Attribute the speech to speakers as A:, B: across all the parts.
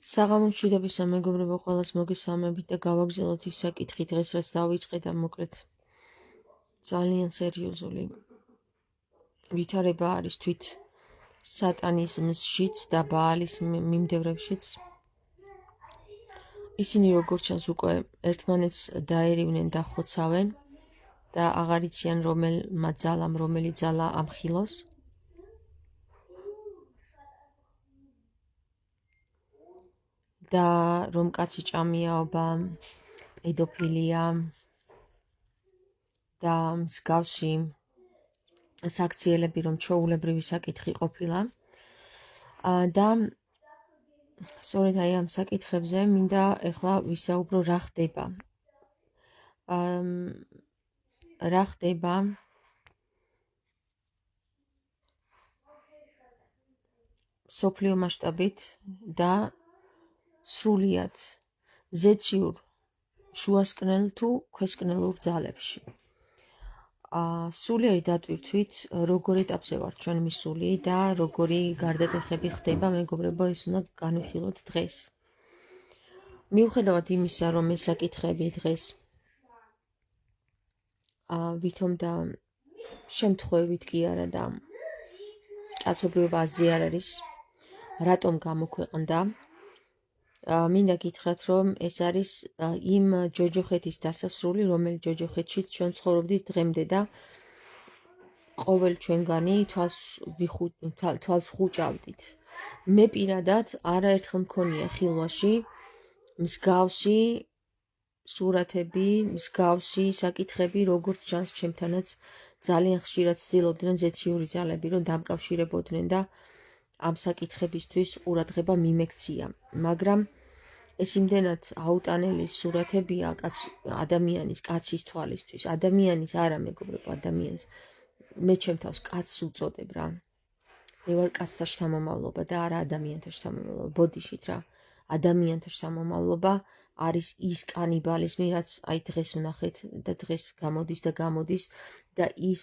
A: საღამო მშვიდობისა მეგობრებო, ყველას მოგესალმებით და გავაგზავნოთ ის საკითხი დღეს, რაც დავიწყე და მოკლედ ძალიან სერიოზული ვითარება არის თვით სატანიზმშიც და ბაალის მიმდევრებშიც. ისინი როგორც ჩანს უკვე ერთმანეთს დაერივნენ და ხოცავენ და აღარ იციან რომელი ძალა ამხილოს. და რომ კაცი ჭამიაობა, პედოფილია და მსგავსი საქციელები რომ ჩვეულებრივი საკითხი ყოფილა. და სწორედ აი ამ საკითხებზე მინდა ეხლა ვისაუბრო რა ხდება. რა ხდება სოფლიო მასშტაბით და სრულიად ზეციურ შუასკნელ თუ ქვესკნელურ ძალებში. სულიერი დატვირთვით როგორ ეტაპზე ვართ ჩვენ მისული და როგორი გარდატეხები ხდება, მეგობრებო, ეს უნდა განვიხილოთ დღეს. მიუხედავად იმისა, რომ ეს საკითხები დღეს ვითომ და შემთხვევით კი არა და კაცობრიობა აზრი არ არის, რატომ გამოქვეყნდა, მინდა გითხრათ, რომ ეს არის იმ ჯოჯოხეთის დასასრული, რომელიც ჯოჯოხეთშიც ჩვენ ცხოვრობდით დღემდე და ყოველ ჩვენგანი თვალს ხუჭავდით. მე პირადად არაერთხელ მქონია ხილვაში მსგავსი სურათები, მსგავსი საკითხები, როგორც ჩანს ჩემთანაც ძალიან ხშირად ცდილობდნენ ზეციური ძალები, რომ დამკავშირებოდნენ და ამ საკითხებისთვის ყურადღება მიმექცია. მაგრამ ეს იმდენად აუტანელი სურათებია ადამიანის, კაცის თვალისთვის. ადამიანის არა, მეგობრებო, ადამიანის. მე ჩემ თავს კაცს უწოდებ რა. მე ვარ კაცთა შთამომავლობა და არა ადამიანთა შთამომავლობა. ბოდიშით რა. ადამიანთა შთამომავლობა არის ის კანიბალიზმი, რაც აი დღეს ვნახეთ და დღეს გამოდის და ის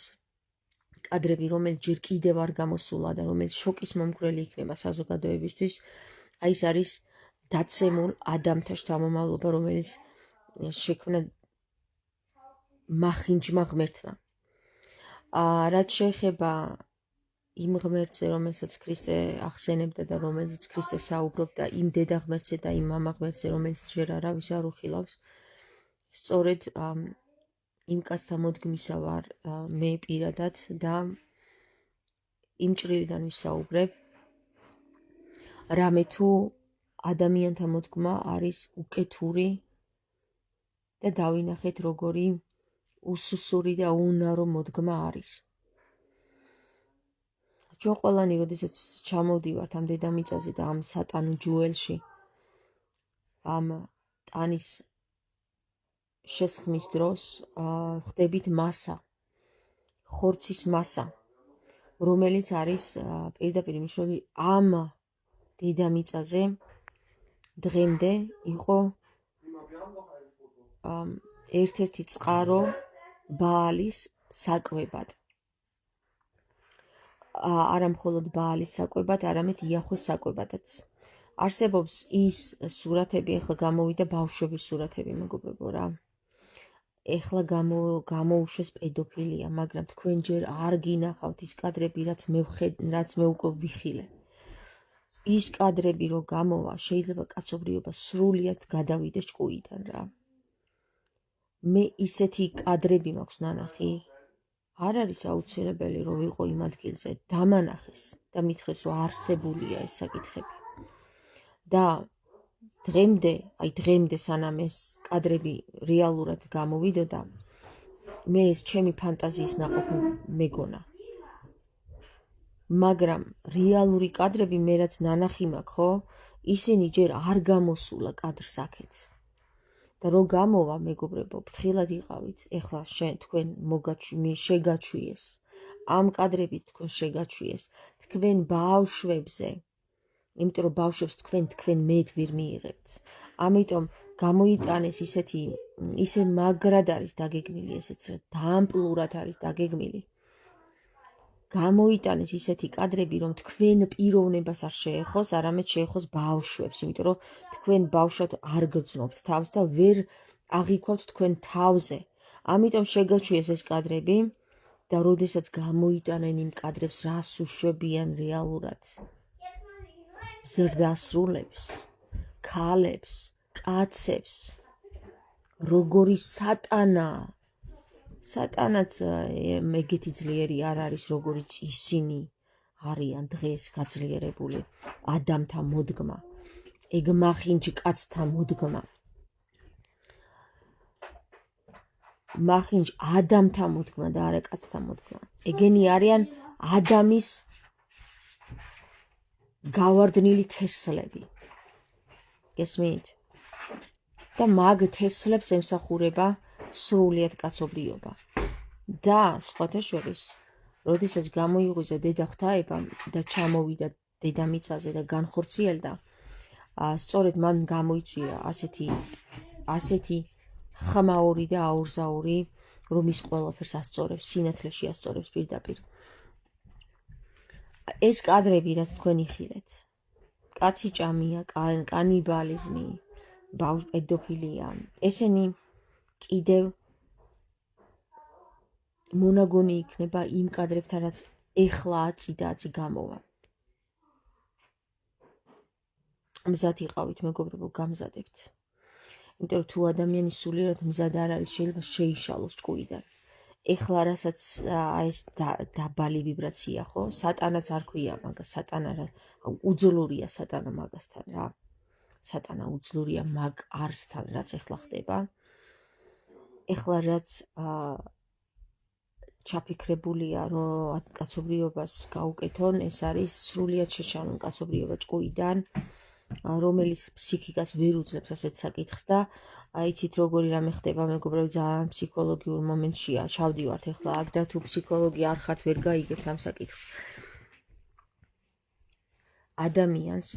A: კადრები, რომელიც ჯერ კიდევ არ გამოსულა და რომელიც შოკის მომგვრელი იქნება საზოგადოებისთვის, აი ეს არის დაცემულ ადამიანთა შთამომავლობა, რომელიც შექმნა მახინჯმა ღმერთმა. რაც შეეხება იმ ღმერთზე, რომელსაც ქრისტე ახსენებდა და რომელზეც ქრისტე საუბრობდა, იმ დედა ღმერთზე და იმ მამა ღმერთზე, რომელიც ჯერ არავის არ უხილავს, სწორედ იმ კაცთა მოდგმისა ვარ მე პირადად და იმ ჭრილიდან ვისაუბრებ, რამე თუ ადამიანთა მოდგმა არის უკეთური და დავინახეთ როგორი უსუსური და უნარო მოდგმა არის. ჩვენ ყველანი, როდესაც ჩამოვდივართ ამ დედამიწაზე და ამ სატანურ ჯუელში, ამ ტანის შესხმის დროს ხდებით მასა, ხორცის მასა, რომელიც არის პირდაპირ მნიშვნელოვანი ამ დედამიწაზე დღემდე იყო ერთ-ერთი წყარო ბაალის საკვებად. არა მხოლოდ ბაალის საკვებად, არამედ იაჰვეს საკვებადაც. არსებობს ის სურათები, ეხლა გამოვიდა ბავშვების სურათები, მეგობრებო რა. ეხლა გამოუშვეს პედოფილია, მაგრამ თქვენ ჯერ არ გინახავთ ის კადრები, რაც მე უკვე ვიხილე. ის კადრები რო გამოვა, შეიძლება კაცობრიობა სრულიად გადავიდეს ჭკუიდან რა. მე ისეთი კადრები მაქვს ნანახი, არ არის აუცილებელი რომ ვიყო იმ ადგილზე, დამანახეს და მითხრეს რომ არსებულია ეს საკითხები. და დღემდე სანამ ეს კადრები რეალურად გამოვიდოდა, მე ეს ჩემი ფანტაზიის ნაყოფი მეგონა. მაგრამ რეალური კადრები მე რაც ნანახი მაქვს, ხო, ისინი ჯერ არ გამოსულა კადრს აქეთ. და რო გამოვა, მეგობრებო, ფრთხილად იყავით. ეხლა თქვენ შეგაჩვიეს. ამ კადრებით თქვენ შეგაჩვიეს თქვენ ბავშვებზე. იმიტომ რომ ბავშვებს თქვენ მეტ ვერ მიიღებთ. ამიტომ გამოიტანეს ისე მაგრად არის დაგეგმილი ესეც, რა დამპლურად არის დაგეგმილი. გამოიტანეს ისეთი კადრები, რომ თქვენ პიროვნებას არ შეეხოს, არამედ შეეხოს ბავშვებს, იმიტომ რომ თქვენ ბავშვად არ გრძნობთ თავს და ვერ აღიქვავთ თქვენ თავზე. ამიტომ შეგაჩვიეს ეს კადრები და როდესაც გამოიტანენ იმ კადრებს, რას უშვებიან რეალურად ზრდასრულებს, ქალებს, კაცებს, როგორი სატანაც ეგეთი ძლიერი არ არის, როგორიც ისინი არიან დღეს გაძლიერებული. ადამთა მოდგმა, ეგ მახინჯ კაცთა მოდგმა. მახინჯ ადამთა მოდგმა და არა კაცთა მოდგმა. ეგენი არიან ადამის გავარდნილი თესლები. გესმით? და მაგ თესლებს ემსახურება სრულიად კაცობრიობა. და სხვათა შორის, როდესაც გამოიღვიძა დედა ღვთაება და ჩამოვიდა დედამიწაზე და განხორციელდა, სწორედ მან გამოიწვია ასეთი ხმაური და აურზაური, რომ ის ყველაფერს ასწორებს, სინათლეში ასწორებს პირდაპირ. ეს კადრები, რაც თქვენ იხილეთ, კაცი ჭამია, კანიბალიზმი, პედოფილია, ესენი კიდევ მონაგონი იქნება იმ კადრებთან, რაც ეხლა აწი გამოვა. მზად იყავით, მეგობრებო, გამზადებთ. იმიტომ რომ თუ ადამიანი სულიერად მზად არ არის, შეიძლება შეიშალოს ჭკუიდან. ეხლა რასაც ეს დაბალი ვიბრაცია, ხო? სატანაც არ ქვია მაგას, სატანა უძლურია სატანა მაგასთან რა. სატანა უძლურია მაგ არსთან, რაც ეხლა ხდება. ეხლა რაც ჩაფიქრებულია, რომ კაცობრიობას გაუკეთონ, ეს არის სრულიად შეშალონ კაცობრიობა ჭკუიდან, რომელიც ფსიქიკას ვერ უძლებს ასეთ საკითხს და იცით როგორი რამე ხდება, მეგობრებო, ძალიან ფსიქოლოგიურ მომენტშია. ჩავდივართ ეხლა აქ და თუ ფსიქოლოგი არ ხართ, ვერ გაიგებთ ამ საკითხს. ადამიანს,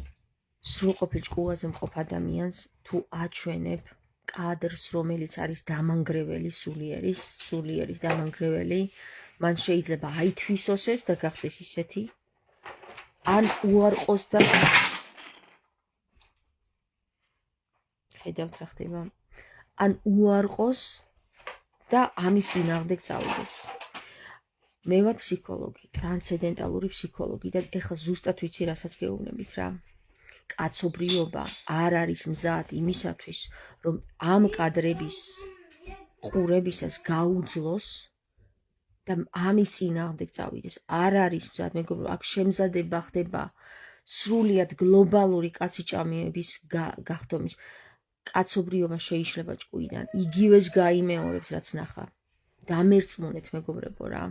A: სრულყოფილ ჭკუაზე მყოფ ადამიანს, თუ აჩვენებ კადრს, რომელიც არის დამანგრეველი სულიერის დამანგრეველი, მან შეიძლება აითვისოს ეს და გახდეს ისეთი, ან უარყოს და ხედავთ რა ხდება, ან უარყოს და ამის წინააღმდეგ წავიდეს. მე ვარ ფსიქოლოგი, ტრანსცენდენტალური ფსიქოლოგი და ეხლა ზუსტად ვიცი, რასაც გეუბნებით რა. კაცობრიობა არ არის მზად იმისათვის, რომ ამ კადრების ყურებისას გაუძლოს და ამის წინააღმდეგ წავიდეს. არ არის მზად, მეგობრებო, აქ შემზადება ხდება სრულიად გლობალური კაციჭამიების გახდომის. კაცობრიობა შეიძლება ჭკუიდან, იგივეს გაიმეორებს, რაც ნახა. დამერწმუნეთ, მეგობრებო რა.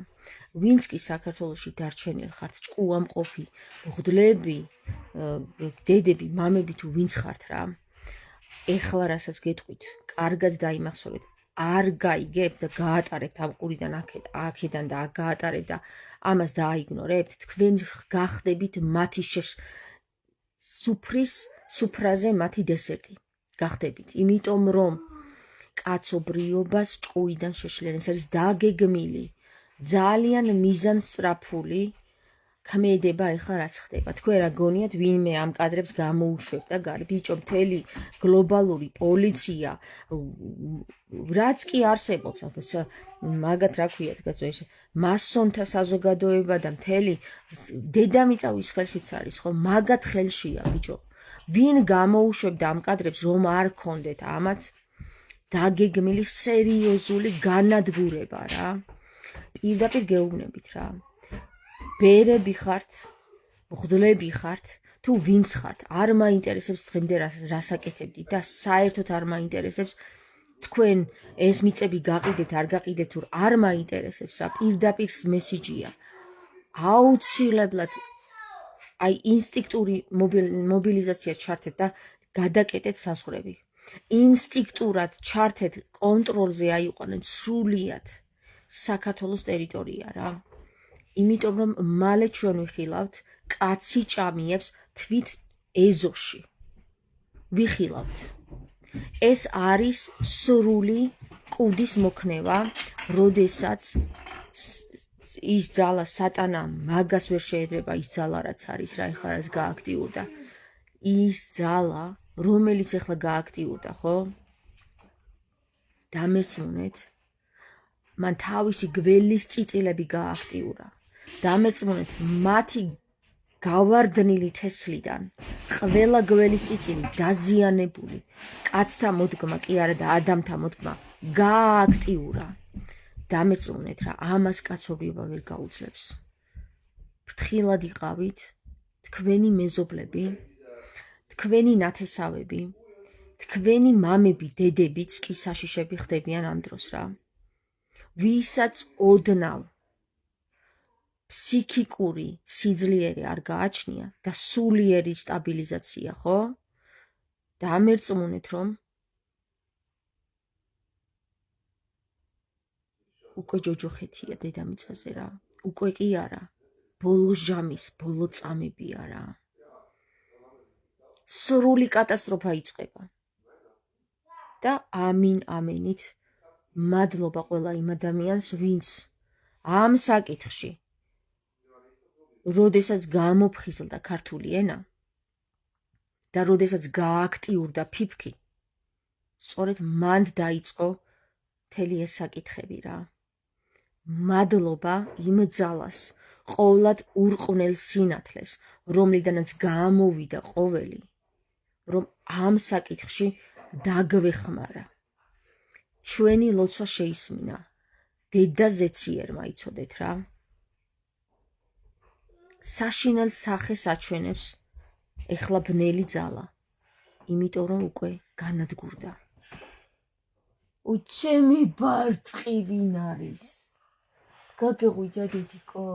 A: ვინც კი საქართველოში დარჩენილ ხართ, ჭკუამყოფი, მღვდლები, დედები, მამები თუ ვინც ხართ რა. ეხლა რასაც გეტყვით, კარგად დაიმახსოვრეთ. არ გაიგებთ და გაატარებთ ამ ყურიდან აქედან და აქ გაატარებთ და ამას დააიგნორებთ, თქვენ გახდებით მათი სუფრაზე მათი დესერტი. გახდებით, იმიტომ რომ კაცობრიობას ჭკუიდან შეშლენ, ეს არის დაგეგმილი, ძალიან მიზანსწრაფული ქმედება. ეხლა რაც ხდება, თქვენ რა გონიათ, ვინმე ამ კადრებს გამოუშვებთ და გარი ბიჭო, მთელი გლობალური პოლიცია, რაც კი არსებობს, მაგათ რა ქვიათ, გაწოეს მასონთა საზოგადოება და მთელი დედამიწა ვის ხელშიც არის, ხო? მაგათ ხელშია, ბიჭო. ვინ გამოუშვებდა ამ კადრებს, რომ არ ქონდეთ ამათ დაგეგმილი სერიოზული განადგურება რა. პირდაპირ გეუბნებით რა. ბერები ხართ, მღვდლები ხართ, თუ ვინც ხართ, არ მაინტერესებს დღემდე რას აკეთებდით და საერთოდ არ მაინტერესებს თქვენ ეს მიწები გაყიდეთ, არ გაყიდეთ, თუ არ მაინტერესებს რა. პირდაპირ მესიჯია. აუცილებლად აი ინსტინქტური მობილიზაცია ჩართეთ და გადაკეტეთ საზღვრები. ინსტინქტურად ჩართეთ, კონტროლზე აიყვანეთ სრულიად საქართველოს ტერიტორია რა. იმიტომ რომ მალე ჩვენ ვიხილავთ კაცი ჭამიებს თვით ეზოში. ვიხილავთ. ეს არის სრული კუდის მოქნევა, როდესაც ის ძალა სატანა მაგას ვერ შეედრება ის ძალა რაც არის რა ეხლა რაც გააქტიურდა ის ძალა რომელიც ეხლა გააქტიურდა ხო დამერწმუნეთ მან თავისი გველის წიწილები გააქტიურა დამერწმუნეთ მათი გავარდნილი თესლიდან ყველა გველის წიწილი დაზიანებული კაცთა მოდგმა კი არა და ადამიანთა მოდგმა გააქტიურა დამერწმუნეთ რა ამას კაცობრიობა ვერ გაუძლებს ფრთხილად იყავით თქვენი მეზობლები თქვენი ნათესავები თქვენი მამები დედებიც კი საშიშები ხდებიან ამ დროს რა ვისაც ოდნავ ფსიქიკური სიძლიერე არ გააჩნია და სულიერი სტაბილიზაცია ხო დამერწმუნეთ რომ უკვე ჯოჯოხეთია დედამიწაზე რა უკვე კი არა ბოლო ჟამის ბოლო წამებია რა სრული კატასტროფა იწყება და ამინ ამენით მადლობა ყველა იმ ადამიანს ვინც ამ საკითხში როდესაც გამოფხიზლდა ქართული ენა და როდესაც გააქტიურდა ფიფქი სწორედ მანდ დაიწყო მთელი ეს საკითხები რა მადლობა იმ ძალას ყოვლად ურყვნელ სინათლეს რომლიდანაც გამოვიდა ყოველი რომ ამ საკითხში დაგვეხმარა ჩვენი ლოცვა შეისმინა დედა ზეციერმა იცოდეთ რა საშინელ სახეს აჩვენებს ეხლა ბნელი ძალა იმიტომ რომ უკვე განადგურდა ჩემი ბარტყი ვინ არის გაგეღვიძა დიდიკო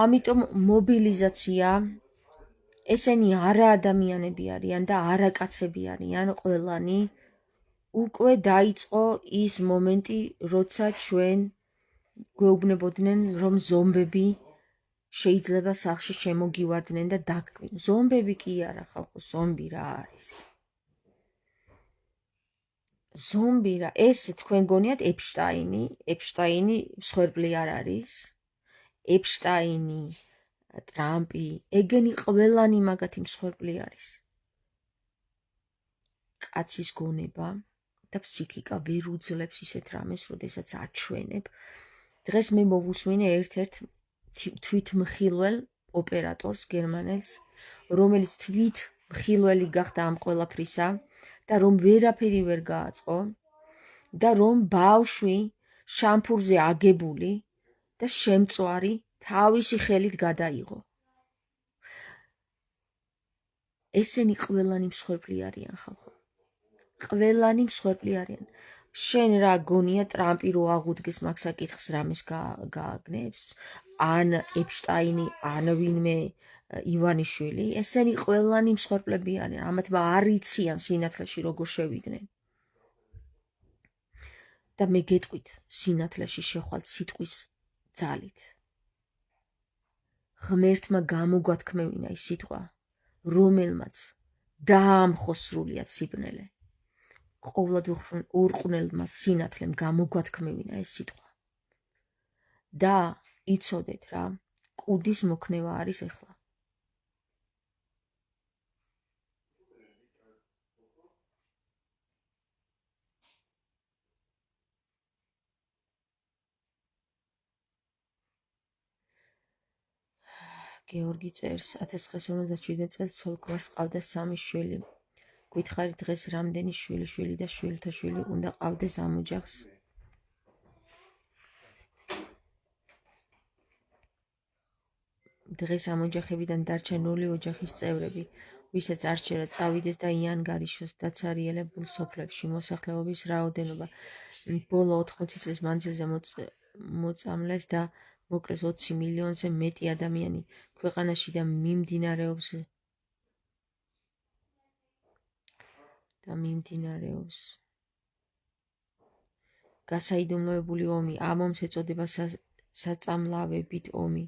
A: ამიტომ მობილიზაცია ესენი არა ადამიანები არიან და არა კაცები არიან ყველანი უკვე დაიწყო ის მომენტი როცა ჩვენ გვეუბნებოდნენ რომ ზომბები შეიძლება სახლში შემოგივარდნენ და დაგკვინ ზომბები კი არა ხალხო ზომბი რა არის ზომბი რა ეს თქვენ გონიათ ეპშტაინი მსხვერპლი არ არის ეპშტაინი ტრამპი ეგენი ყველანი მაგათი მსხვერპლი არის კაცის გონება და ფსიქიკა ვერ უძლებს ისეთ რამეს როდესაც აჩვენებ დღეს მე მოვუსმინე ერთ-ერთ თვითმხილველ ოპერატორს გერმანელს რომელიც თვითმხილველი გახდა ამ ყველაფრისა და რომ ვერაფერი ვერ გააწყო და რომ ბავშვი შამფურზე აგებული და შემწვარი თავისი ხელით გადაიღო ესენი ყველანი მსხვერპლი არიან ხალხო ყველანი მსხვერპლი არიან შენ რა გონია ტრამპი რო აღუდგეს მაგ საკითხს რამის გააგნებს ან ეპშტაინი ან ვინმე ივანიშვილი ესენი ყველანი მსხვერპლები არიან ამათმა არ იციან სინათლეში როგორ შევიდნენ და მე გეტყვით სინათლეში შეხვალ სიტყვის ძალით ღმერთმა გამოგვათქმევინა ის სიტყვა რომელმაც დაამხო სრულიად სიბნელე ყოვლად ურყვნელმა სინათლემ გამოგვათქმევინა ეს სიტყვა და იცოდეთ რა კუდის მოქნევა არის ეხლა გეორგი წერს 1957 წელს ცოლ-ქმარს ყავდა 3 შვილი. გვითხარი დღეს რამდენი შვილი და შვილთა შვილი უნდა ყავდეს ამ ოჯახს? დღეს ამ ოჯახებიდან დარჩა 0 ოჯახის წევრები, ვისაც არ შეერა წავიდეს და იანგარიშოს დაცარიელებულ სოფლებში მოსახლეობის რაოდენობა ბოლო 80 წლის მანძილზე მოწამლეს და მოკლეს 20 მილიონზე მეტი ადამიანი ქვეყანაში და მიმდინარეობს გასაიდუმლოებული ომი, ამ ომს ეწოდება საწამლავებით ომი.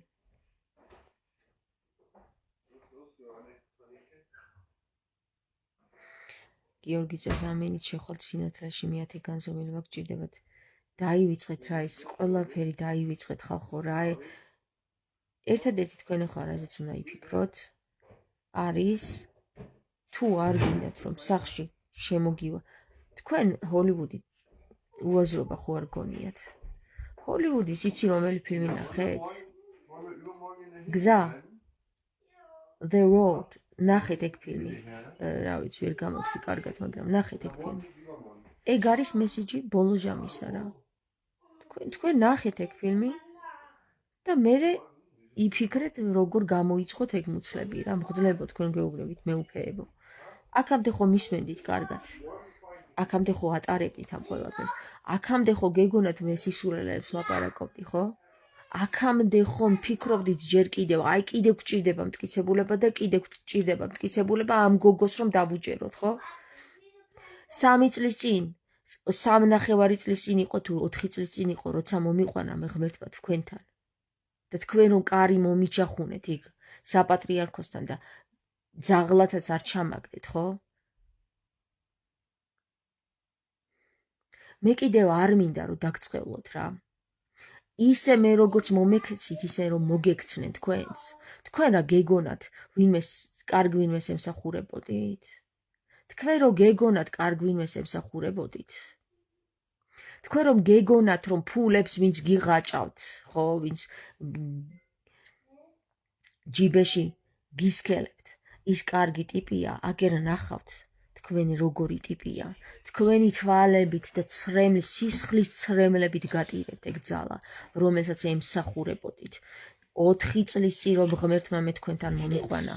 A: გიორგი წერს ამენით შეხვალ სინათლეში მეათე განზომილება გჭირდებათ დაივიწყეთ რა ეს ყველაფერი დაივიწყეთ ხალხო რა ერთადერთი თქვენ ახლა რაზეც უნდა იფიქროთ არის თუ არ გინდათ რომ სახში შემოგივა თქვენ ჰოლივუდი უაზრობა ხო არ გონიათ ჰოლივუდის იცი რომელი ფილმი ნახეთ გზა The Road ნახეთ ეგ ფილმი რა ვიცი ვერ გამოვთქვი კარგად მაგრამ ნახეთ ეგ ფილმი ეგ არის მესიჯი ბოლო ჟამისა რა თქვენ ნახეთ ეგ ფილმი და მერე იფიქრეთ როგორ გამოიწყოთ ეგ მუცლები რა მღდლებო თქვენ გეუბნებით მეუფეებო აქამდე ხო მისმენდით კარგად აქამდე ხო ატარებდით ამ ყველაფერს აქამდე ხო გეგონათ მე სისულელეებს ლაპარაკობდი ხო აქამდე ხო მფიქრობდით ჯერ კიდევ აი კიდევ გჭირდება მტკიცებულება და კიდევ გჭირდება მტკიცებულება ამ გოგოს რომ დავუჯეროთ ხო 3 წლის წინ 3.5 წლის წინ იყო თუ 4 წლის წინ იყო როცა მომიყვანა მე ღმერთმა თქვენთან და თქვენ რომ კარი მომიჯახუნეთ იქ საპატრიარქოსთან და ძაღლათაც არ ჩამაგდეთ ხო მე კიდევ არ მინდა რომ დაგწყევლოთ რა ისე მე როგორც მომექცით ისე რომ მოგექცნენ თქვენს თქვენ რა გეგონათ ვინმეს კარგ ვინმეს ემსახურებოდით თქვენ რომ გეგონათ კარგ ვინმეს ემსახურებოდით თქვენ რომ გეგონათ რომ ფულებს ვინც გიღაჭავთ ხო ვინც ჯიბეში გისქელებთ ის კარგი ტიპია აგერ ნახავთ თქვენი როგორი ტიპია თქვენი თვალებით და სისხლის ცრემლებით გატირებთ ეგ ძალა რომელსაც ემსახურებოდით 4 წლის წინ რომ ღმერთმა მე თქვენთან მომიყვანა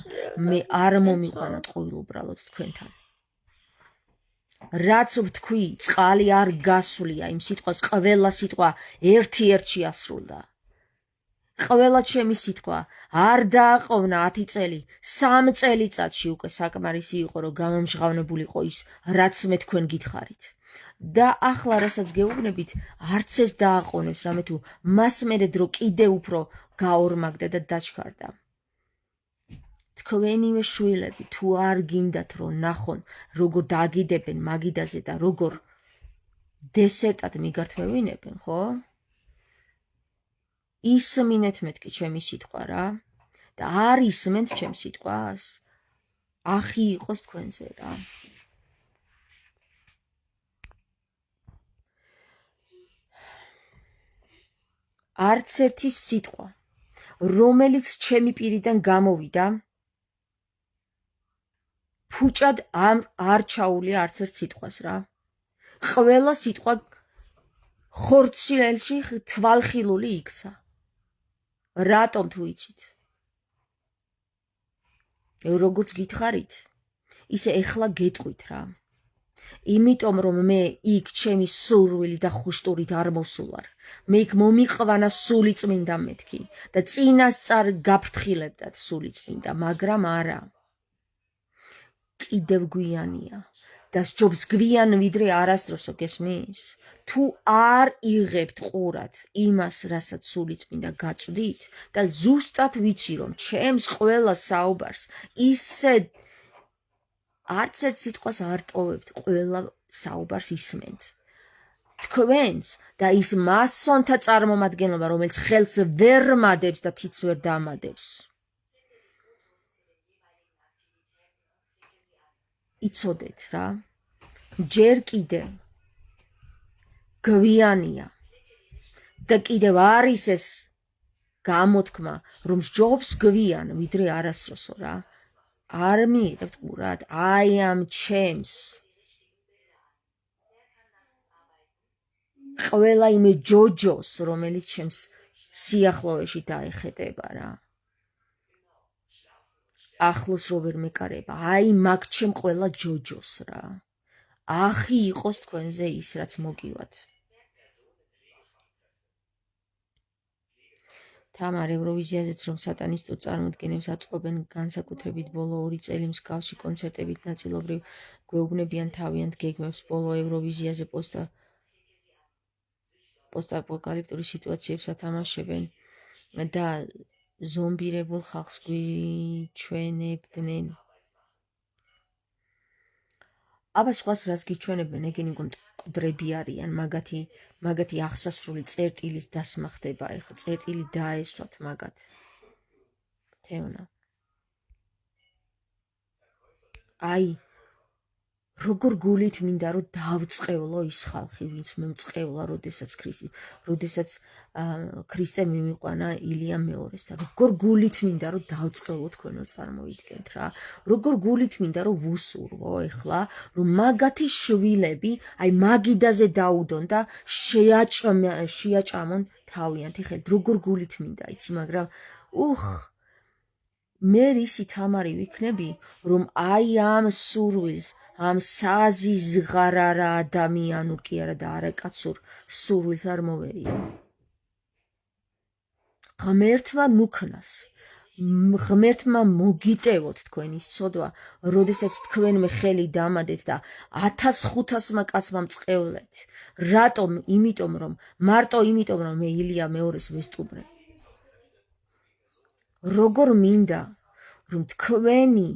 A: მე არ მომიყვანა ტყუილ უბრალოდ თქვენთან რაც ვთქვი წყალი არ გასვლია იმ სიტყვას ყველა სიტყვა ერთ-ერთში ასრულდა ყველა ჩემი სიტყვა არ დააყოვნა 10 წელი 3 წელიწადში უკვე საკმარისი იყო რომ გამომჟღავნებულიყო ის რაც მე თქვენ გითხარით და ახლა რასაც გეუბნებით არც ეს დააყოვნებს რამე თუ მას მერე დრო კიდე უფრო გაორმაგდა და დაჩქარდა თქვენივე შვილები თუ არ გინდათ რომ ნახონ როგორ დაგიდებენ მაგიდაზე და როგორ დესერტად მიგართმევინებენ ხო ისმინეთ მეთქი ჩემი სიტყვა რა და არ ისმენთ ჩემს სიტყვას ახი იყოს თქვენზე რა არც ერთი სიტყვა რომელიც ჩემი პირიდან გამოვიდა ფუჭად არ ჩაულია არც ერთ სიტყვას რა ყველა სიტყვა ხორცილელში თვალხილული იქცა რატომ თუ იცით როგორც გითხარით ისე ეხლა გეტყვით რა იმიტომ რომ მე იქ ჩემი სურვილი და ხუშტურით არ მოსულარ მე იქ მომიყვანა სული წმინდა მეთქი და წინასწარ გაფრთხილებდათ სული წმინდა მაგრამ არა კიდევ გვიანია და სჯობს გვიან ვიდრე არასდროსო გესმის თუ არ იღებთ ყურად იმას რასაც სული წმინდა გაწვდით და ზუსტად ვიცი რომ ჩემს ყველა საუბარს ისე არც ერთ სიტყვას არ ტოვებთ ყველა საუბარს ისმენთ თქვენს და ის მასონთა წარმომადგენლობა რომელიც ხელს ვერ მადებს და თითს ვერ დამადებს იცოდეთ რა ჯერ კიდე გვიანია და კიდევ არის ეს გამოთქმა რომ სჯობს გვიან ვიდრე არასდროსო რა არ მიიღებთ ყურად აი ამ ჩემს ყველა იმ ჯოჯოს რომელიც ჩემს სიახლოვეში დაეხეტება რა ახლოს რო ვერ მეკარება აი მაგ ჩემ ყველა ჯოჯოს რა ახი იყოს თქვენზე ის რაც მოგივათ თამარ ევროვიზიაზეც რომ სატანისტურ წარმოდგენებს აწყობენ განსაკუთრებით ბოლო 2 წელი მსგავსი კონცერტებით ნაწილობრივ გვეუბნებიან თავიანთ გეგმებს ბოლო ევროვიზიაზე პოსტაპოკალიფტური სიტუაციებს ათამაშებენ და ზომბირებულ ხალხს გვიჩვენებდნენ აბა სხვას რას გიჩვენებენ ეგენი მკვდრები არიან მაგათი მაგათი აღსასრული წერტილის დასმა ხდება, ეხლა წერტილი დაესვათ მაგათ. თეონა. აი, როგორ გულით მინდა რომ დავწყევლო ის ხალხი, ვინც მე მწყევლა, როდესაც ქრისტე მიმიყვანა ილია მეორეს და როგორ გულით მინდა რომ დავწყევლო თქვენო წარმოიდგენთ რა. როგორ გულით მინდა რომ ვუსურვო ეხლა, რომ მაგათი შვილები, აი მაგიდაზე დაუდონ და შეაჭამონ თავიანთი ხელით. როგორ გულით მინდა, იცი, მაგრამ მე ისი თამარი ვიქნები, რომ აი ამ სურვილს, ამ საზიზღარარა ადამიანურ კი არა და არაკაცურ სურვილს არ მოვერიო. ღმერთმა ნუქნას, ღმერთმა მოგიტევოთ თქვენი სცოდვა, როდესაც თქვენ მე ხელი დამადეთ და 1500-მა კაცმა მწყევლეთ. რატომ? მარტო იმიტომ რომ მე ილია მეორეს ვესტუმრე. როგორ მინდა რომ თქვენი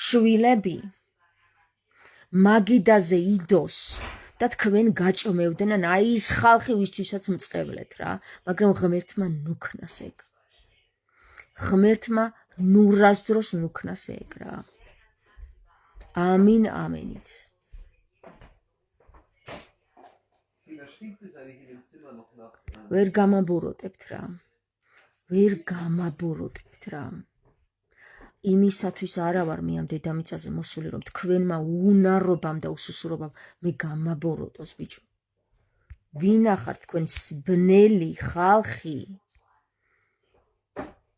A: შვილები მაგიდაზე იდოს და თქვენ გაჭმევდნენ აი ის ხალხი ვისთვისაც მწყევლეთ რა, მაგრამ ღმერთმა ნუქნას ეგ. ღმერთმა ნურასდროს ნუქნას ეგ რა. ამინ ამენით. ვერ გამაბუროტებთ რა. იმისათვის არა ვარ მე ამ დედამიწაზე მოსული, რომ თქვენმა უნარობამ და უსუსურობამ მე გამაბოროტოს ბიჭო. ვინახარ თქვენ ბნელი ხალხი.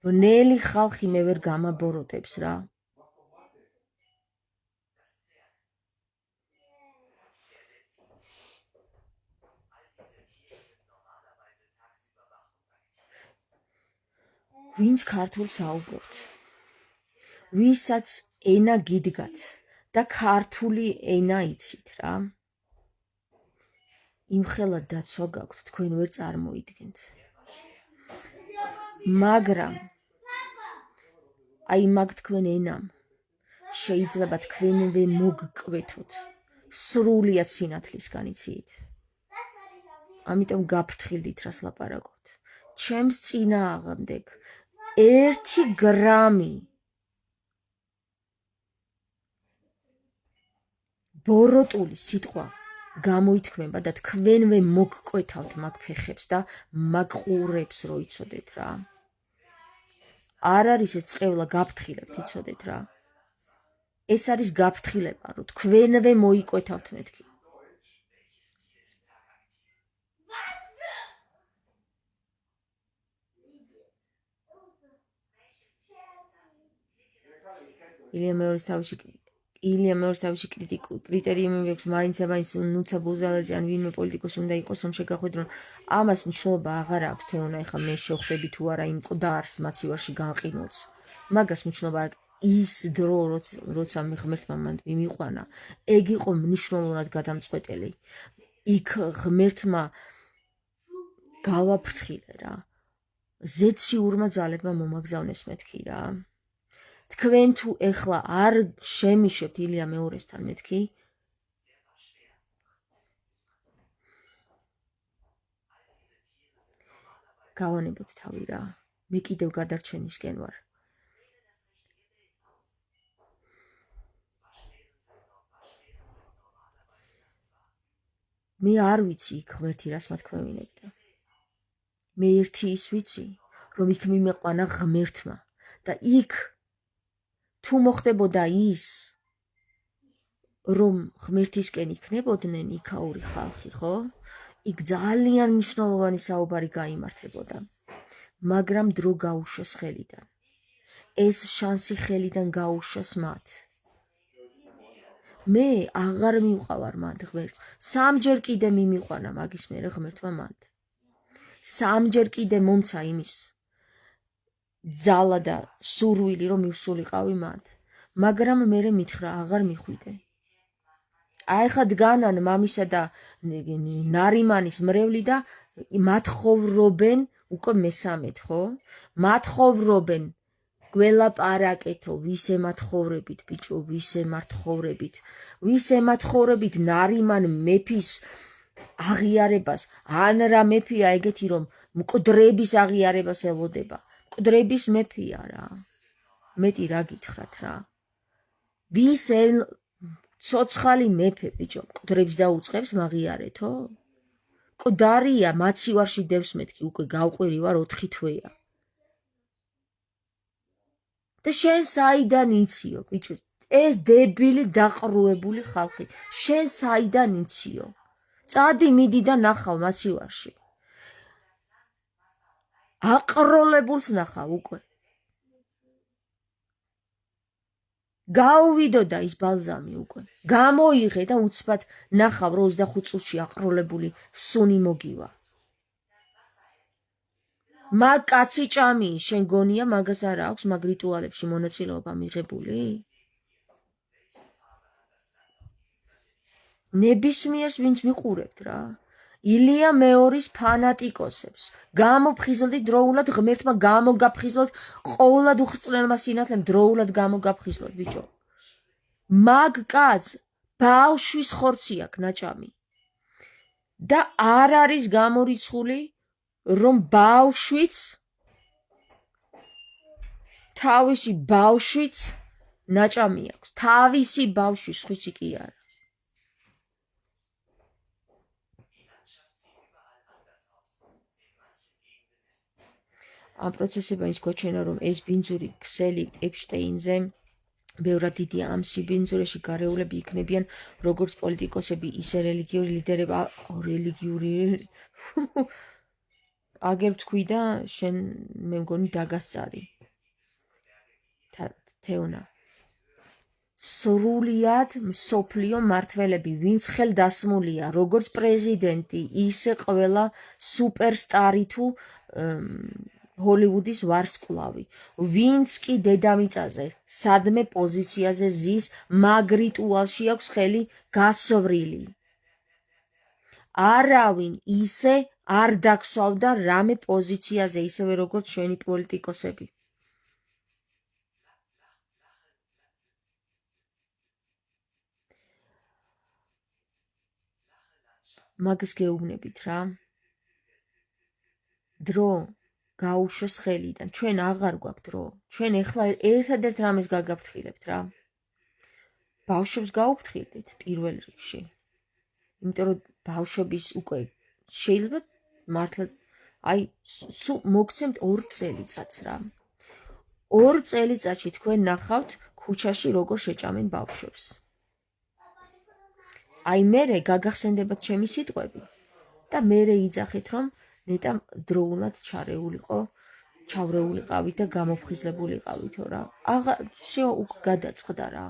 A: ბნელი ხალხი მე ვერ გამაბოროტებს რა. ვინც ქართულს აუბრობთ, ვისაც ენა გიდგათ და ქართული ენა იცით რა. იმხელა დაცვა გაქვთ, თქვენ ვერ წარმოიდგენთ. მაგრამ აი მაგ თქვენ ენამ შეიძლება თქვენვე მოგკვეთოთ სრულიად სინათლისგან იცით. ამიტომ გაფრთხილდით რას ლაპარაკობთ. ჩემს წინააღმდეგ 1 გრამი ბოროტული სიტყვა გამოითქმება და თქვენვე მოგკვეთავთ მაგ ფეხებს და მაგ ყურებს რო იცოდეთ რა. არ არის ეს წევლა გაფრთხილებთ იცოდეთ რა. ეს არის გაფრთხილება რომ თქვენვე მოიკვეთავთ მეთქი. ილია მეორის თავისი კრიტერიუმები აქვს, მაინც ნუცა ბუზალაძე ან ვინმე პოლიტიკოსი უნდა იყოს, რომ შეგახვედრონ. ამას მნიშვნელობა აღარ აქვს, თეონა, ეხლა მე შევხვდები თუ არა იმ მკვდარს მაცივარში განყინულს. მაგას მნიშვნელობა არ ის დრო, როცა მე ღმერთმა მიმიყვანა, ეგ იყო მნიშვნელოვნად გადამწყვეტელი. იქ ღმერთმა გავაფრთხილე რა. ზეციურმა ძალებმა მომაგზავნეს მეთქი რა. თქვენ თუ ეხლა არ შემიშებთ ილია მეორესთან მეთქი, გავანებოთ თავი რა. მე კიდევ გადარჩენისკენ ვარ. მე არ ვიცი იქ ღმერთი რას მათქმევინებდა. მე ერთი ის ვიცი, რომ იქ მიმეყვანა ღმერთმა და იქ თუ მოხდებოდა ის, რომ ღმერთისკენ იქნებოდნენ იქაური ხალხი, ხო? იქ ძალიან მნიშვნელოვანი საუბარი გაიმართებოდა. მაგრამ დრო გაუშვეს ხელიდან. ეს შანსი ხელიდან გაუშვეს მათ. მე აღარ მივყავარ მანდ ღმერთს. 3-ჯერ კიდე მიმიყვანა მაგის მერე ღმერთმა მანდ. 3-ჯერ კიდე მომცა იმის ძალა და სურვილი რომ მივსულიყავი მანდ. მაგრამ მერე მითხრა აღარ მიხვიდე. აი ხა დგანან მამისა და ნარიმანის მრევლი და მათხოვრობენ უკვე მესამედ, ხო? მათხოვრობენ გველაპარაკეთო, ვის ემათხოვრებით, ბიჭო, ვის ემათხოვრებით, ვის ემათხოვრებით ნარიმან მეფის აღიარებას, ან რა მეფეა ეგეთი, რომ მკვდრების აღიარებას ელოდება. მკვდრების მეფეა რა. მეტი რა გითხრათ რა. ვის ცოცხალი მეფე ბიჭო, მკვდრებს დაუწყებს მაგიარეთო? მკვდარია, მაცივარში დევს მეთქი, უკვე გავყვირი ვარ 4 თვეა. და შენ საიდან იციო, ბიჭო? ეს დებილი დაყრუებული ხალხი. შენ საიდან იციო? წადი მიდი და ნახავ მაცივარში. აყროლებულს ნახავ უკვე. გაუვიდო და ის ბალზამი უკვე. გამოიღე და უცბად ნახავ 25 წუთში აყროლებული სუნი მოგივა. მაგ კაცი ჭამი, შენ გონია მაგას არ აქვს მაგ რიტუალებში მონაწილეობა მიღებული? ნებისმიერს ვინც მიყურებთ რა. ილია მეორის ფანატიკოსებს. გამოფხიზლდით დროულად ღმერთმა გამოგაფხიზლოთ ყოვლად უხრწნელმა სინათლემ დროულად გამოგაფხიზლოთ ბიჭო. მაგ კაცს ბავშვის ხორცი აქვს ნაჭამი. და არ არის გამორიცხული რომ ბავშვიც თავისი ბავშვიც ნაჭამი აქვს. თავისი ბავშვი სხვისი კი არა. ამ პროცესებმა ის გვაჩვენა, რომ ეს ბინძური ქსელი ეპშტეინზე ბევრად დიდია. ამ სიბინძურეში გარეულები იქნებიან როგორც პოლიტიკოსები, ისე რელიგიური ლიდერები, აგერ ვთქვი და შენ მე მგონი დაგასწარი. თეონა. სრულიად მსოფლიო მმართველები, ვინც ხელდასმულია, როგორც პრეზიდენტი, ისე ყველა სუპერსტარი თუ ჰოლივუდის ვარსკვლავი, ვინც კი დედამიწაზე, სადმე პოზიციაზე ზის, მაგ რიტუალში აქვს ხელი გასვრილი. არავინ ისე არ დაგსვავდა რამე პოზიციაზე, ისევე როგორც ჩვენი პოლიტიკოსები. მაგას გეუბნებით რა. დრო გაუშვეს ხელიდან. ჩვენ აღარ გვაქვს დრო. ჩვენ ეხლა ერთადერთ რამეს გაგაფრთხილებთ რა. ბავშვებს გაუფრთხილდით პირველ რიგში. იმიტომ რომ ბავშვების უკვე შეიძლება მართლა აი მოგცემთ 2 წელიწადს რა. 2 წელიწადში თქვენ ნახავთ ქუჩაში როგორ შეჭამენ ბავშვებს. აი მერე გაგახსენდებათ ჩემი სიტყვები და მერე იძახით რომ ნეტა დროულად ჩავრეულიყავით და გამოფხიზლებულიყავითო რა. всё უკვე გადაწყდა რა.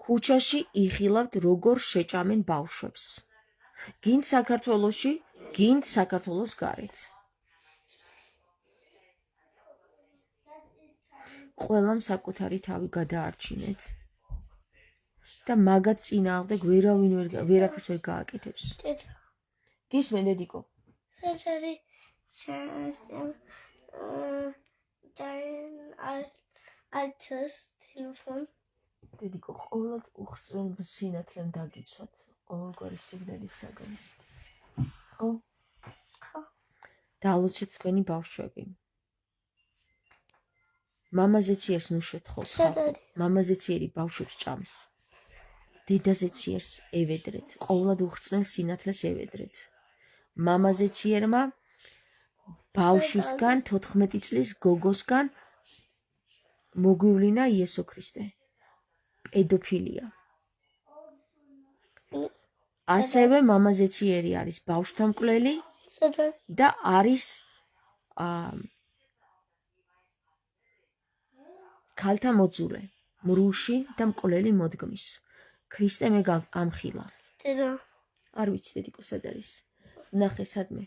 A: ქუჩაში იხილავთ როგორ შეჭამენ ბავშვებს. გინდ საქართველოში, გინდ საქართველოს გარეთ. ყველამ საკუთარი თავი გადაარჩინეთ. და მაგათ წინააღმდეგ ვერავინ ვერაფერს ვერ გააკეთებს. გისმენ დედიკო?
B: Sorry. I just telephone.
A: დედიკო, ყოველად უხრწნელ სინათლემ დაგიცვათ, ყოველგვარი სიგნალის საგანი. ხო?
B: ხო.
A: დაალოცეთ თქვენი ბავშვები. მამაზე ციერს ნუშეთ ხოლ ხალხო. მამაზე ციერი ბავშვებს ჭამს. დედაზე ციერს ევედრეთ, ყოველად უხრწნელ სინათლეს ევედრეთ. მამაზე ციერმა ბავშვისგან 14 წლის გოგოსგან მოგვივლინა იესო ქრისტე. პედოფილია. ასევე მამაზე ციერი არის ბავშვთა მკვლელი და არის ქალთა მოძულე, მრუში და მკვლელი მოდგმის. ქრისტე მე ამხილა. არ ვიცი დედიკო სად არის. ნახე სადმე.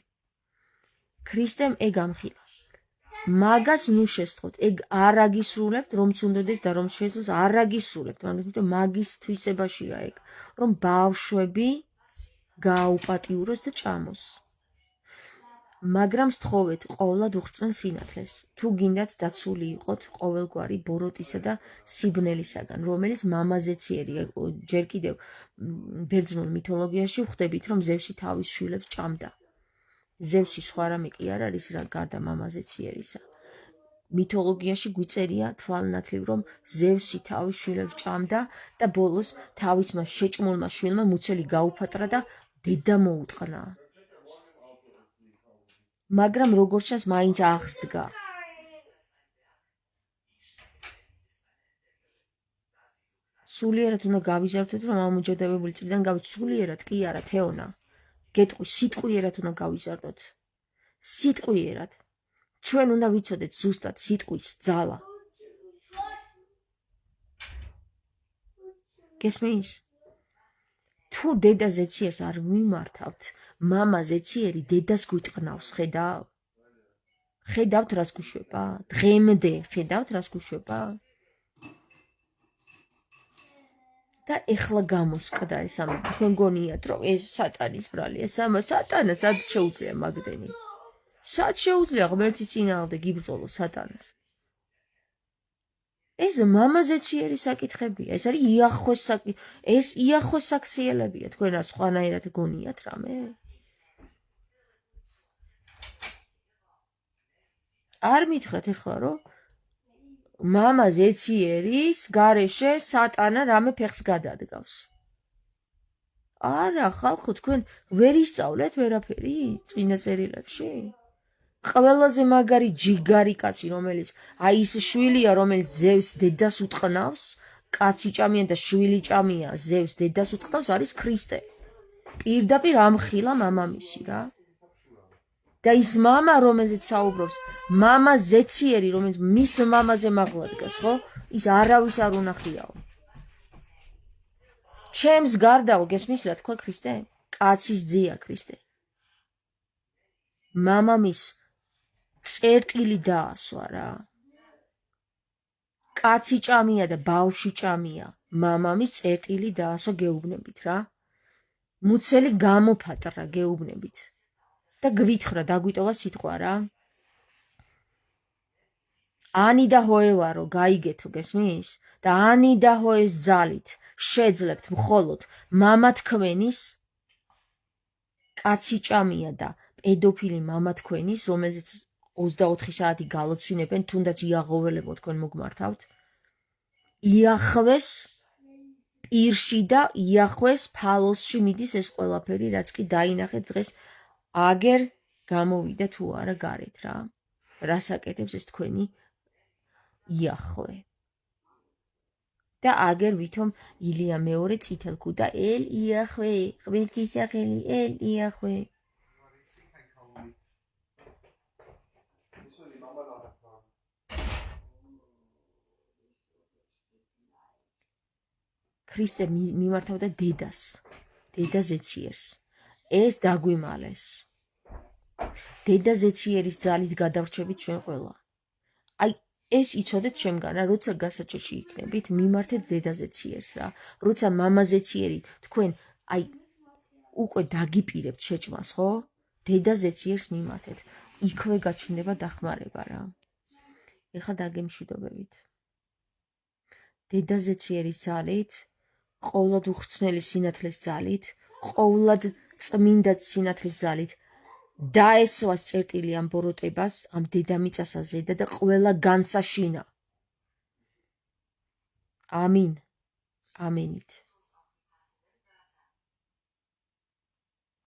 A: ქრისტემ ეგ ამხილა. მაგას ნუ შესთხოვთ. ეგ არ აგისრულებთ, რომც უნდადეს და რომ შეძლოს არ აგისრულებთ. მაგის თვისებაშია ეგ, რომ ბავშვები გააუპატიუროს და ჭამოს. მაგრამ სთხოვეთ ყოვლად უხრწნელ სინათლეს, თუ გინდათ დაცული იყოთ ყოველგვარი ბოროტისა და სიბნელისაგან, რომელიც მამაზეციერია. ჯერ კიდევ ბერძნულ მითოლოგიაში ვხვდებით, რომ ზევსი თავის შვილებს ჭამდა. ზევსი სხვა რამე კი არ არის რა გარდა მამაზეციერისა. მითოლოგიაში გვიწერია თვალნათლივ, რომ ზევსი თავის შვილებს ჭამდა და ბოლოს თავისმა შეჭმულმა შვილმა მუცელი გაუფატრა და დედა მოუტყნა. მაგრამ როგორც ჩანს, მაინც აღსდგა. სულიერად უნდა გავიზარდოთ, რომ ამ უჯადებებული წრიდან სულიერად კი არა, თეონა. გეტყვი, სიტყვიერად უნდა გავიზარდოთ. სიტყვიერად. ჩვენ უნდა ვიცოდეთ ზუსტად სიტყვის ძალა. გესმის? თუ დედა ზეციერს არ მიმართავთ, მამა ზეციერი დედას გვიტყნავს, ხედავ? ხედავთ რას გვიშვება? დღემდე ხედავთ რას გვიშვება? და ეხლა გამოსკდა ეს ამბავი. თქვენ გონიათ, რომ ეს სატანის ბრალია, სატანას სად შეუძლია მაგდენი? სად შეუძლია ღმერთის წინააღმდეგ იბრძოლოს სატანას? ეს მამაზეციერი საკითხებია, ეს არის იახვეს ეს იახვეს საქციელებია. თქვენ რა სხვანაირად გონიათ რამე? არ მითხრათ ეხლა, რომ მამაზეციერის გარეშე სატანა რამე ფეხს გადადგავს. არა, ხალხო, თქვენ ვერ ისწავლეთ ვერაფერი წინა წერილებში? ყველაზე მაგარი ჯიგარი კაცი, რომელიც აი ის შვილია, რომელიც ზევს დედას უტყნავს, კაცი ჭამია და შვილი ჭამია, ზევს დედას უტყნავს, არის ქრისტე. პირდაპირ ამხილა მამამისი რა. და ის მამა, რომელზეც საუბრობს, მამა ზეციერი, რომელიც მის მამაზე მაღლა დგას, ხო? ის არავის არ უნახიაო. ჩემს გარდაო, გესმის რა თქვა ქრისტე? კაცის ძეა ქრისტე. მამამის წერტილი დაასვა რა. კაცი ჭამია და ბავშვი ჭამია, მამამის წერტილი დაასვა, გეუბნებით რა. მუცელი გამოფატრა, გეუბნებით. და გვითხრა, დაგვიტოვა სიტყვა რა. ანი და ჰოევარო გაიგეთო, გესმის? და ანი და ჰოეს ძალით შეძლებთ მხოლოდ მამა თქვენის, კაცი ჭამია და პედოფილი მამა თქვენის, რომელზეც 24 საათი გალოცვინებენ, თუნდაც იაღოველებო თქვენ მოგმართავთ. იახვეს პირში და იახვეს ფალოსში მიდის ეს ყველაფერი, რაც კი დაინახეთ დღეს აგერ გამოვიდა თუ არა გარეთ რა. რას აკეთებს ეს თქვენი იახვე. და აგერ ვითომ ილია მეორე წითელ ქუდა ელ იახვე, ღმერთის სახელი ელ იახვე. ქრისტე მიმართავდა დედას, დედა ზეციერს. ეს დაგვიმალეს. დედა ზეციერის ძალით გადავრჩებით ჩვენ ყველა. აი ეს იცოდეთ ჩემგან რა, როცა გასაჭირში იქნებით, მიმართეთ დედა ზეციერს რა. როცა მამა ზეციერი თქვენ აი უკვე დაგიპირებთ შეჭმას, ხო? დედა ზეციერს მიმართეთ. იქვე გაჩნდება დახმარება რა. ეხლა დაგემშვიდობებით. დედა ზეციერის ძალით, ყოვლად უხრწნელი სინათლის ძალით, ყოვლად წმინდა სინათლის ძალით დაესვას წერტილი ამ ბოროტებას, ამ დედამიწასა ზედა და ყველა განსაშინა. ამინ. ამენით.